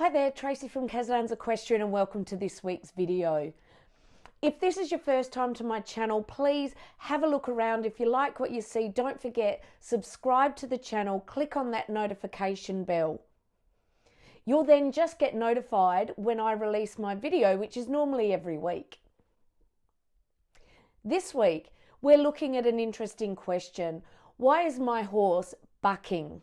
Hi there, Tracy from Kazlan's Equestrian, and welcome to this week's video. If this is your first time to my channel, please have a look around. If you like what you see, don't forget, subscribe to the channel, click on that notification bell. You'll then just get notified when I release my video, which is normally every week. This week, we're looking at an interesting question. Why is my horse bucking?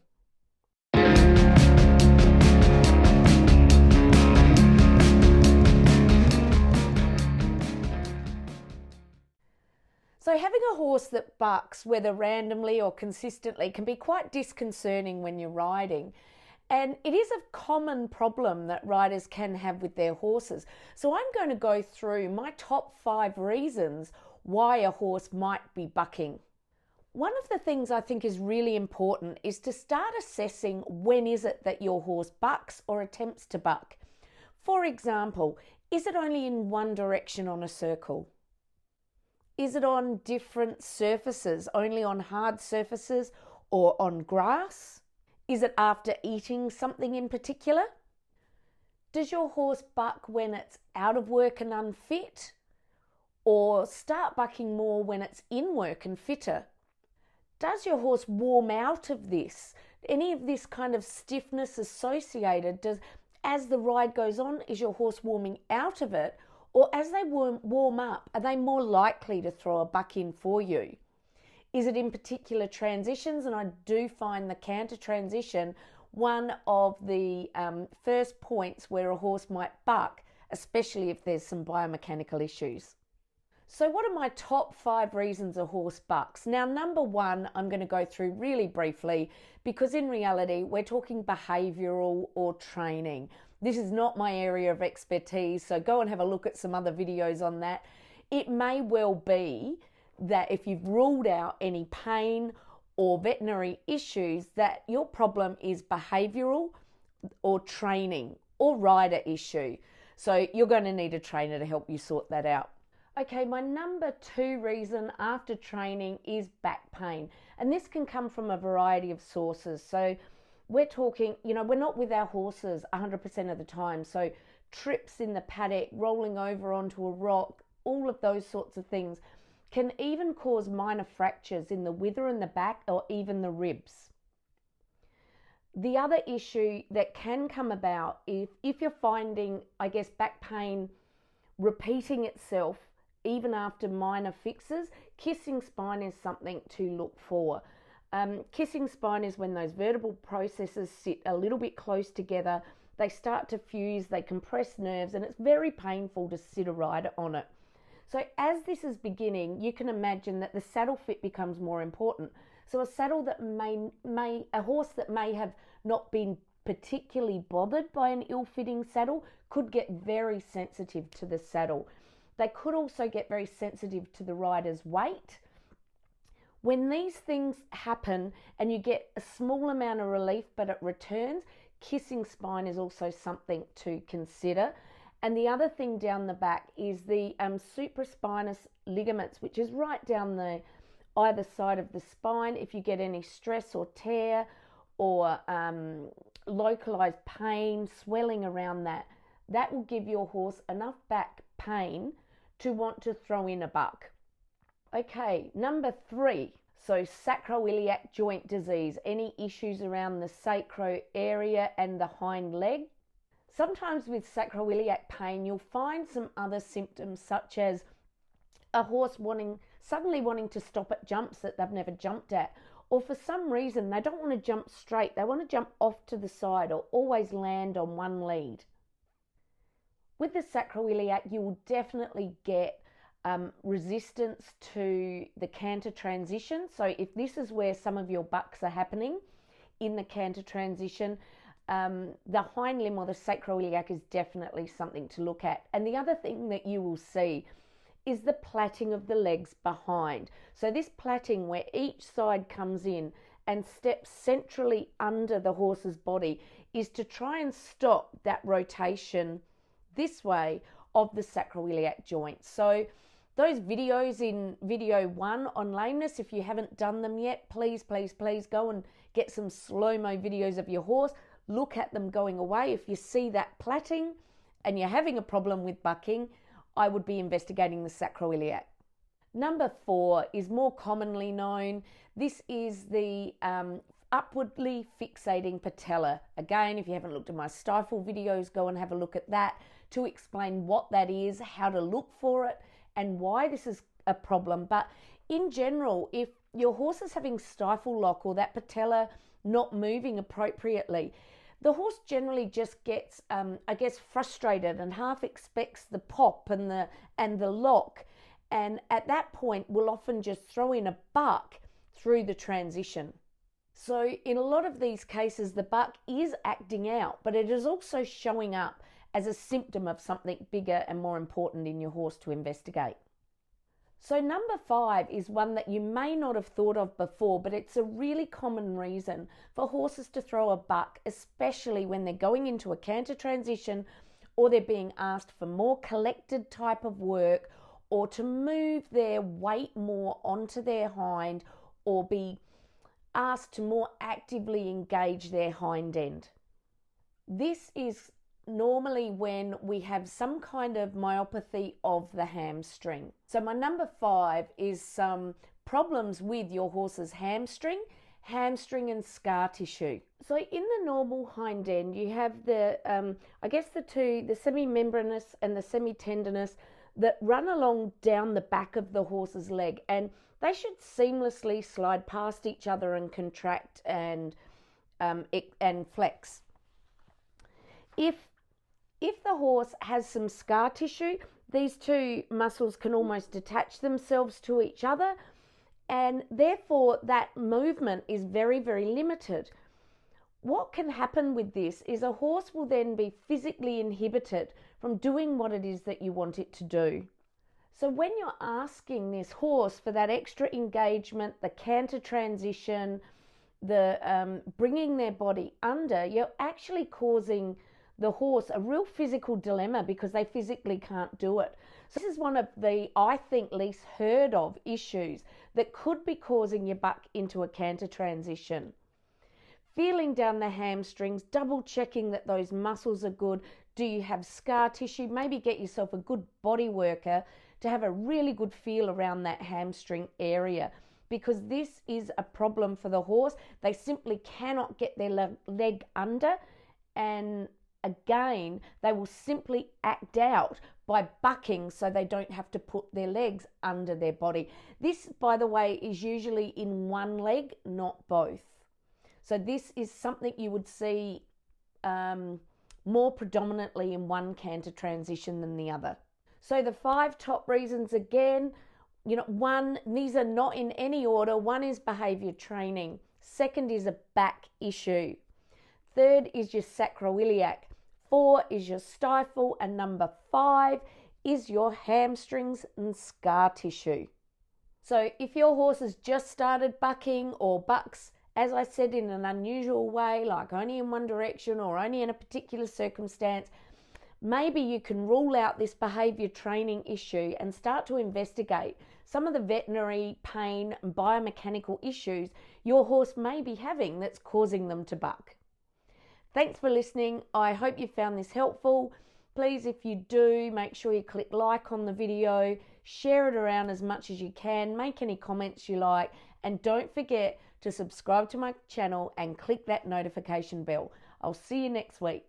So having a horse that bucks, whether randomly or consistently, can be quite disconcerting when you're riding. And it is a common problem that riders can have with their horses. So I'm going to go through my top 5 reasons why a horse might be bucking. One of the things I think is really important is to start assessing when is it that your horse bucks or attempts to buck. For example, is it only in one direction on a circle? Is it on different surfaces, only on hard surfaces or on grass? Is it after eating something in particular? Does your horse buck when it's out of work and unfit? Or start bucking more when it's in work and fitter? Does your horse warm out of this? Any of this kind of stiffness associated, as the ride goes on, is your horse warming out of it? Or as they warm up, are they more likely to throw a buck in for you? Is it in particular transitions? And I do find the canter transition one of the first points where a horse might buck, especially if there's some biomechanical issues. So what are my top 5 reasons a horse bucks? Now, number 1, I'm going to go through really briefly because in reality, we're talking behavioural or training. This is not my area of expertise, so go and have a look at some other videos on that. It may well be that if you've ruled out any pain or veterinary issues, that your problem is behavioural or training or rider issue. So you're going to need a trainer to help you sort that out. Okay, my number 2 reason after training is back pain. And this can come from a variety of sources. So we're talking, we're not with our horses 100% of the time. So trips in the paddock, rolling over onto a rock, all of those sorts of things can even cause minor fractures in the wither and the back or even the ribs. The other issue that can come about if you're finding, back pain repeating itself even after minor fixes, kissing spine is something to look for. Kissing spine is when those vertebral processes sit a little bit close together, they start to fuse, they compress nerves, and it's very painful to sit a rider on it. So as this is beginning, you can imagine that the saddle fit becomes more important. So a saddle that a horse that may have not been particularly bothered by an ill-fitting saddle could get very sensitive to the saddle. They could also get very sensitive to the rider's weight. When these things happen and you get a small amount of relief but it returns, kissing spine is also something to consider. And the other thing down the back is the supraspinous ligaments, which is right down the either side of the spine. If you get any stress or tear or localized pain, swelling around that will give your horse enough back pain to want to throw in a buck. Okay, number 3, so sacroiliac joint disease, any issues around the sacro area and the hind leg. Sometimes with sacroiliac pain, you'll find some other symptoms such as a horse suddenly wanting to stop at jumps that they've never jumped at, or for some reason they don't want to jump straight, they want to jump off to the side or always land on one lead. With the sacroiliac, you will definitely get resistance to the canter transition. So if this is where some of your bucks are happening in the canter transition, the hind limb or the sacroiliac is definitely something to look at. And the other thing that you will see is the plaiting of the legs behind. So this plaiting where each side comes in and steps centrally under the horse's body is to try and stop that rotation this way of the sacroiliac joint. So those videos in video 1 on lameness, if you haven't done them yet, please go and get some slow-mo videos of your horse. look at them going away. If you see that platting and you're having a problem with bucking, I would be investigating the sacroiliac. Number 4 is more commonly known. This is the upwardly fixating patella. Again, if you haven't looked at my stifle videos, go and have a look at that to explain what that is, how to look for it, and why this is a problem. But in general, if your horse is having stifle lock or that patella not moving appropriately, the horse generally just gets, frustrated and half expects the pop and the lock, and at that point will often just throw in a buck through the transition. So in a lot of these cases, the buck is acting out, but it is also showing up as a symptom of something bigger and more important in your horse to investigate. So number 5 is one that you may not have thought of before, but it's a really common reason for horses to throw a buck, especially when they're going into a canter transition or they're being asked for more collected type of work, or to move their weight more onto their hind, or be asked to more actively engage their hind end. This is normally when we have some kind of myopathy of the hamstring. So my number 5 is some problems with your horse's hamstring and scar tissue. So in the normal hind end, you have the semi-membranous and the semi-tendinous that run along down the back of the horse's leg, and they should seamlessly slide past each other and contract and flex. If the horse has some scar tissue, these two muscles can almost detach themselves to each other, and therefore that movement is very, very limited. What can happen with this is a horse will then be physically inhibited from doing what it is that you want it to do. So when you're asking this horse for that extra engagement, the canter transition, the bringing their body under, you're actually causing the horse a real physical dilemma because they physically can't do it. So this is one of the, I think, least heard of issues that could be causing your buck into a canter transition. Feeling down the hamstrings, double checking that those muscles are good. Do you have scar tissue? Maybe get yourself a good body worker to have a really good feel around that hamstring area, because this is a problem for the horse. They simply cannot get their leg under, and again, they will simply act out by bucking so they don't have to put their legs under their body. This, by the way, is usually in one leg, not both. So this is something you would see more predominantly in one canter transition than the other. So the 5 top reasons, again, one, these are not in any order. 1 is behavior training. 2nd is a back issue. 3rd is your sacroiliac. 4 is your stifle. And number 5 is your hamstrings and scar tissue. So if your horse has just started bucking or bucks, as I said, in an unusual way, like only in one direction or only in a particular circumstance, maybe you can rule out this behavior training issue and start to investigate some of the veterinary pain and biomechanical issues your horse may be having that's causing them to buck. Thanks for listening. I hope you found this helpful. Please, if you do, make sure you click like on the video, share it around as much as you can, make any comments you like, and don't forget to subscribe to my channel and click that notification bell. I'll see you next week.